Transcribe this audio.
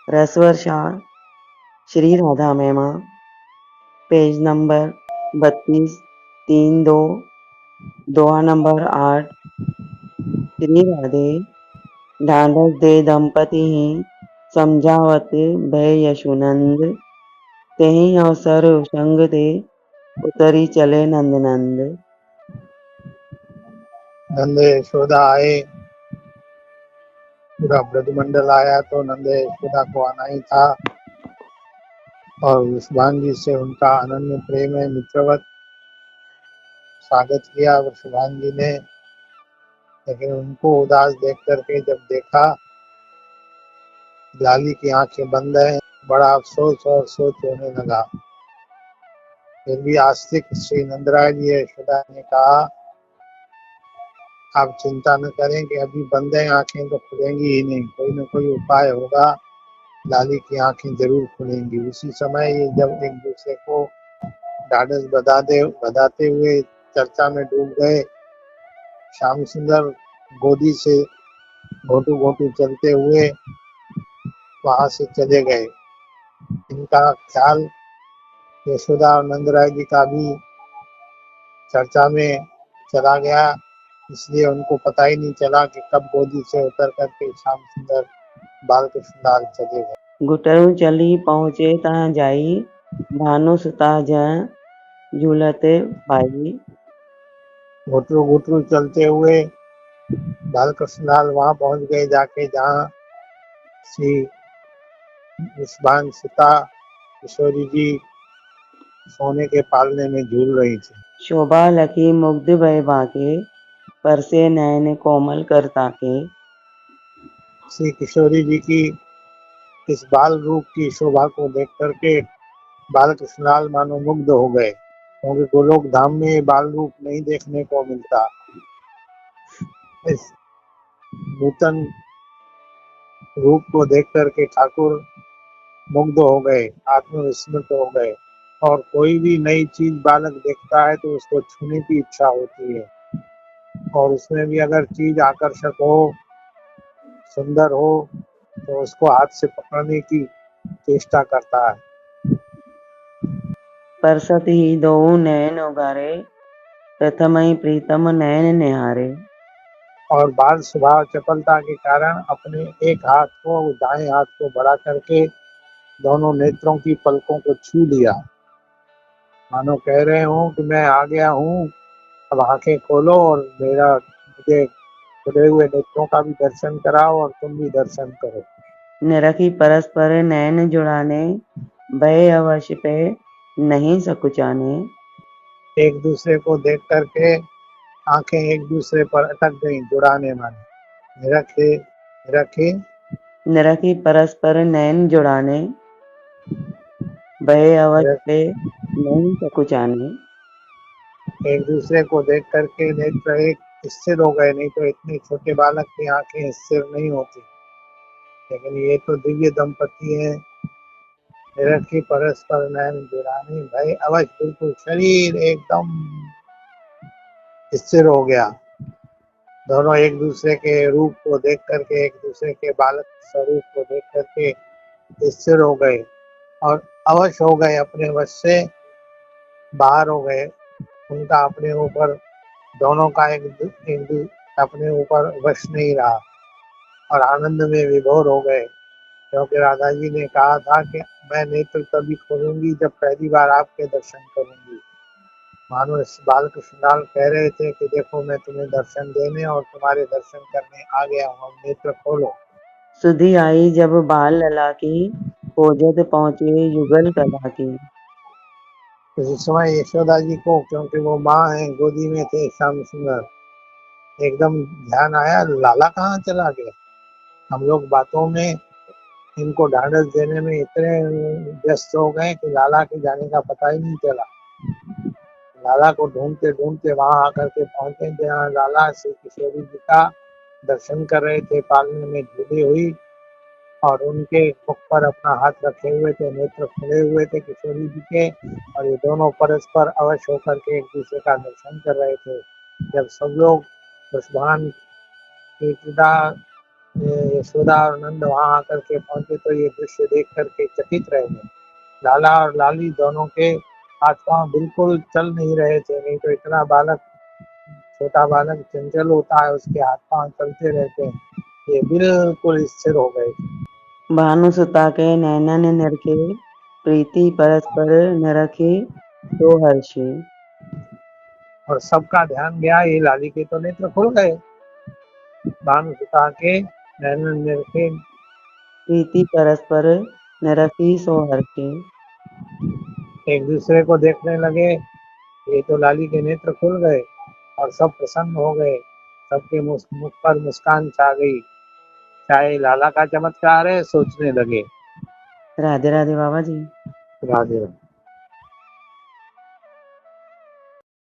रसवर्षा श्री राधा महिमा, page number 32, 3-2, दोहा number 8। Shri Radhe ढांढस दे दंपति ही समझावत भय यशुनंद, तेहि अवसर संग दे उतरी चले नंद नंद। नंद यशोदा आए, पूरा ब्रजमंडल आया तो नंद यशोदा को आना ही था और वृषभान जी से उनका अनन्य प्रेम है, मित्रवत स्वागत किया वृषभान जी ने। लेकिन उनको उदास देख करके जब देखा लाली की आंखें बंद है, बड़ा अफसोस और सोच होने लगा। फिर भी आस्तिक श्री नंदराय जी यशोदा ने कहा, आप चिंता न करें कि अभी बंद है आंखें तो खुलेंगी ही नहीं, कोई न कोई उपाय होगा, लाली की आंखें जरूर खुलेंगी। उसी समय ये जब एक दूसरे को ढाढ़स बधाते हुए चर्चा में डूब गए, श्याम सुंदर गोदी से घोटू घोटू चलते हुए वहां से चले गए। इनका ख्याल यशोदा और नंदराय जी का भी चर्चा में चला गया, इसलिए उनको पता ही नहीं चला कि कब गोदी से उतर करके श्याम सुंदर बाल कृष्णलाल चले गए। गुटरू चली पहुँचे तहाँ जाई, भानु सुता जहाँ झूलते पाई। घुटरू घुटरू चलते हुए बाल कृष्णलाल वहां पहुंच गए जाके जहाँ श्री वृषभान सुता किशोरी जी सोने के पालने में झूल रही थी। शोभा लखी मुग्ध भय भाके, परसे नयन कोमल कर ताके। श्री किशोरी जी की इस बाल रूप की शोभा को देख करके बाल कृष्णलाल मानो मुग्ध हो गए, क्योंकि गोलोक धाम में ये बाल रूप नहीं देखने को मिलता। इस नूतन रूप को देख करके ठाकुर मुग्ध हो गए, आत्मविस्मृत हो गए। और कोई भी नई चीज बालक देखता है तो उसको छूने की इच्छा होती है, और उसमें भी अगर चीज आकर्षक हो, सुंदर हो, तो उसको हाथ से पकड़ने की चेष्टा करता है। परसत ही दोऊ नयन उगारे, प्रथम ही प्रीतम नयन निहारे। और बाल स्वभाव चपलता के कारण अपने एक हाथ को, दाएं हाथ को बढ़ा करके दोनों नेत्रों की पलकों को छू लिया, मानो कह रहे हो कि मैं आ गया हूँ, अब आंखें खोलो और मेरा मुझे खुले हुए नेत्रों का भी दर्शन कराओ और तुम भी दर्शन करो। निरखी परस्पर नयन जुड़ाने, भय अवश्य पे नहीं सकुचाने। एक दूसरे को देख करके आंखें एक दूसरे पर अटक गईं, जुड़ाने माने निरखे निरखे निरखी परस्पर नयन जुड़ाने, भय अवश्य पे नहीं सकुचाने। एक दूसरे को देख करके नेत्र एक स्थिर हो गए, नहीं तो इतने छोटे बालक की आंखें स्थिर नहीं होती। लेकिन ये तो दिव्य दंपति हैं। निरखी परस्पर नयन जुड़ाने, भय अवश्य, बिल्कुल शरीर एकदम स्थिर हो गया। दोनों एक दूसरे के रूप को देख करके, एक दूसरे के बालक स्वरूप को देख करके स्थिर हो गए और अवश्य हो गए, अपने वश से बाहर हो गए। उनका अपने ऊपर, दोनों का अपने ऊपर वश नहीं रहा और आनंद में विभोर हो गए, क्योंकि राधा जी ने कहा था कि मैं नेत्र तभी खोलूंगी जब पहली बार आपके दर्शन करूंगी। मानो इस बाल कृष्णलाल कह रहे थे कि देखो मैं तुम्हें दर्शन देने और तुम्हारे दर्शन करने आ गया हूँ, अब नेत्र खोलो। सुधि आई जब बाल लला की, खोजत पहुँचे युगल कला की। उस समय यशोदा जी को, क्योंकि वो माँ है, गोदी में थे श्याम सुंदर, एकदम ध्यान आया लाला कहाँ चला गया। हम लोग बातों में इनको ढांढस देने में इतने व्यस्त हो गए कि लाला के जाने का पता ही नहीं चला। लाला को ढूंढते ढूंढते वहां आकर के पहुंचे जहाँ लाला श्री किशोरी जी का दर्शन कर रहे थे, पालने में झूली हुई, और उनके मुख पर अपना हाथ रखे हुए थे, नेत्र खुले हुए थे किशोरी जी के, और ये दोनों परस्पर अवश्य होकर के एक दूसरे का दर्शन कर रहे थे। जब सब लोग वृषभान कीर्तिदा यशोदा और नंद वहां आकर के पहुंचे तो ये दृश्य देख करके चकित रह गए। लाला और लाली दोनों के हाथ पांव बिल्कुल चल नहीं रहे थे। नहीं तो इतना बालक, छोटा बालक चंचल होता है, उसके हाथ पांव चलते रहते हैं। ये बिल्कुल स्थिर हो गए थे। भानुसुता के नयन निरखे, प्रीति परस्पर निरखे सो हर्षे। और सबका ध्यान गया, ये लाली के तो नेत्र खुल गए। भानुसुता के नैन निरखे, प्रीति परस्पर निरखी सो हर्षे। एक दूसरे को देखने लगे। ये तो लाली के नेत्र खुल गए और सब प्रसन्न हो गए। सबके मुख पर मुस्कान छा गई। चाहे लाला का चमत्कार है, सोचने लगे। राधे राधे बाबा जी। राधे राधे।